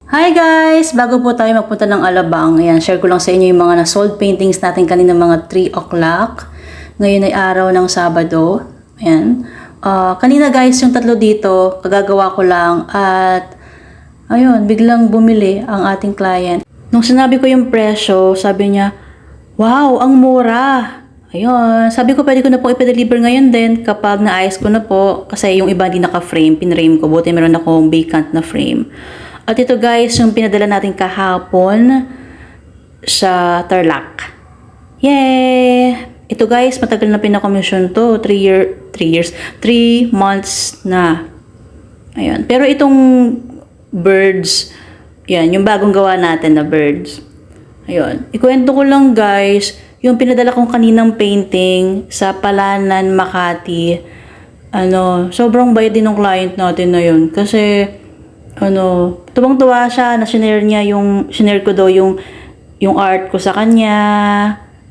Hi guys! Bago po tayo magpunta ng Alabang, ayan, share ko lang sa inyo yung mga na-sold paintings natin kanina mga 3 o'clock. Ngayon ay araw ng Sabado. Ayan. Kanina guys, yung tatlo dito, kagagawa ko lang at ayun, biglang bumili ang ating client. Nung sinabi ko yung presyo, sabi niya, wow, ang mura! Ayun, sabi ko pwede ko na po ipa-deliver ngayon din kapag naayos ko na po kasi yung iba hindi naka-frame, pinrame ko, buti meron akong vacant na frame. At ito guys, yung pinadala natin kahapon sa Tarlac. Yay! Ito guys, matagal na pinakomisyon to. 3 months na. Ayun. Pero itong birds, yan, yung bagong gawa natin na birds. Ayun. Ikuwento ko lang guys, yung pinadala kong kaninang painting sa Palanan, Makati. Sobrang bayad din ng client natin na yun. Kasi tuwang-tuwa siya na shinare ko daw yung art ko sa kanya.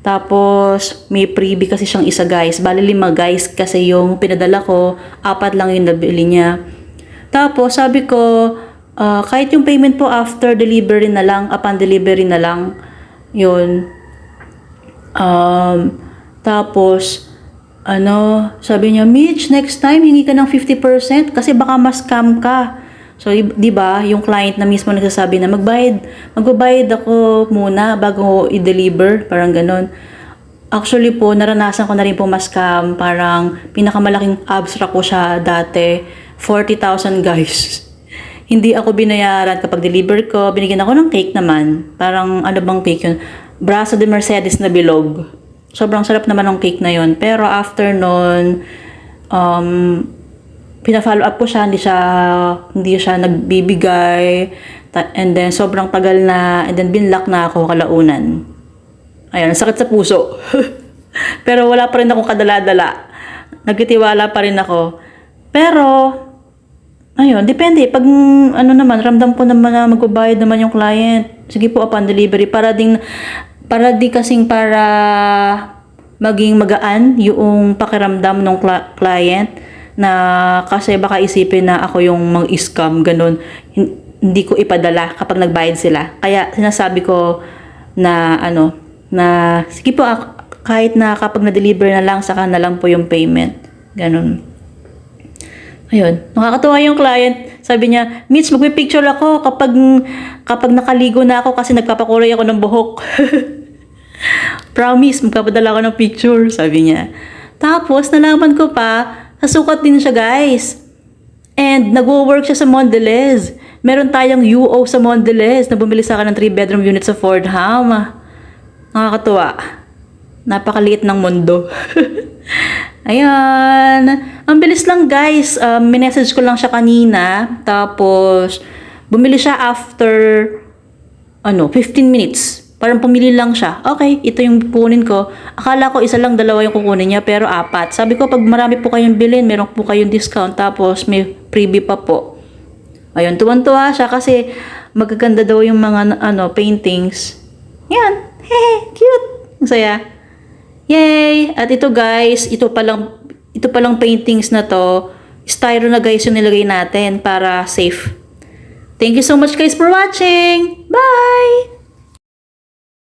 Tapos, may freebie kasi siyang isa guys. Bali 5 guys kasi yung pinadala ko, 4 lang yung nabili niya. Tapos, sabi ko, kahit yung payment po after delivery na lang, upon delivery na lang, yun. Tapos, sabi niya, Mitch, next time, hingi ka ng 50% kasi baka ma-scam ka. So, di ba, yung client na mismo nagsasabi na magbabayad ako muna bago i-deliver, parang ganon. Actually po, naranasan ko na rin po ma-scam, parang pinakamalaking abstract ko siya dati, 40,000 guys. Hindi ako binayaran kapag deliver ko, binigyan ako ng cake naman. Parang ano bang cake yun? Brazo de Mercedes na bilog. Sobrang sarap naman ng cake na yun. Pero after nun, pina-follow up ko siya, hindi siya nagbibigay, and then sobrang tagal na, and then binlock na ako kalaunan. Ayun, sakit sa puso. Pero wala pa rin akong kadala-dala. Nagtitiwala pa rin ako. Pero, ayun, depende. Pag, ramdam ko naman na magbabayad naman yung client, sige po, upon delivery, para maging magaan yung pakiramdam ng client, na kasi baka isipin na ako yung mag-scam, ganun. Hindi ko ipadala kapag nagbayad sila. Kaya sinasabi ko na sige po, kahit na kapag na-deliver na lang, saka na lang po yung payment. Ganun. Ayun. Nakakatuwa yung client. Sabi niya, Mitch, magpipicture ako kapag nakaligo na ako kasi nagpapakulay ako ng buhok. Promise, magpapadala ako ng picture, sabi niya. Tapos, nalaman ko pa, nasukat din siya guys. And nagwo-work siya sa Mondelez. Meron tayong UO sa Mondelez na bumili sa akin ng 3-bedroom unit sa Fordham. Nakakatuwa. Napakaliit ng mundo. Ayan. Ang bilis lang guys. Minessage ko lang siya kanina. Tapos, bumili siya after 15 minutes. Parang pumili lang siya. Okay, ito yung kukunin ko. Akala ko 1 lang, 2 yung kukunin niya, pero 4. Sabi ko, pag marami po kayong bilhin, meron po kayong discount, tapos may freebie pa po. Ayun, tuwan-tuwa siya kasi magaganda daw yung mga paintings. Yan. Hehe, cute. Ang saya. Yay! At ito guys, ito palang paintings na to. Styro na guys yung nilagay natin para safe. Thank you so much guys for watching. Bye!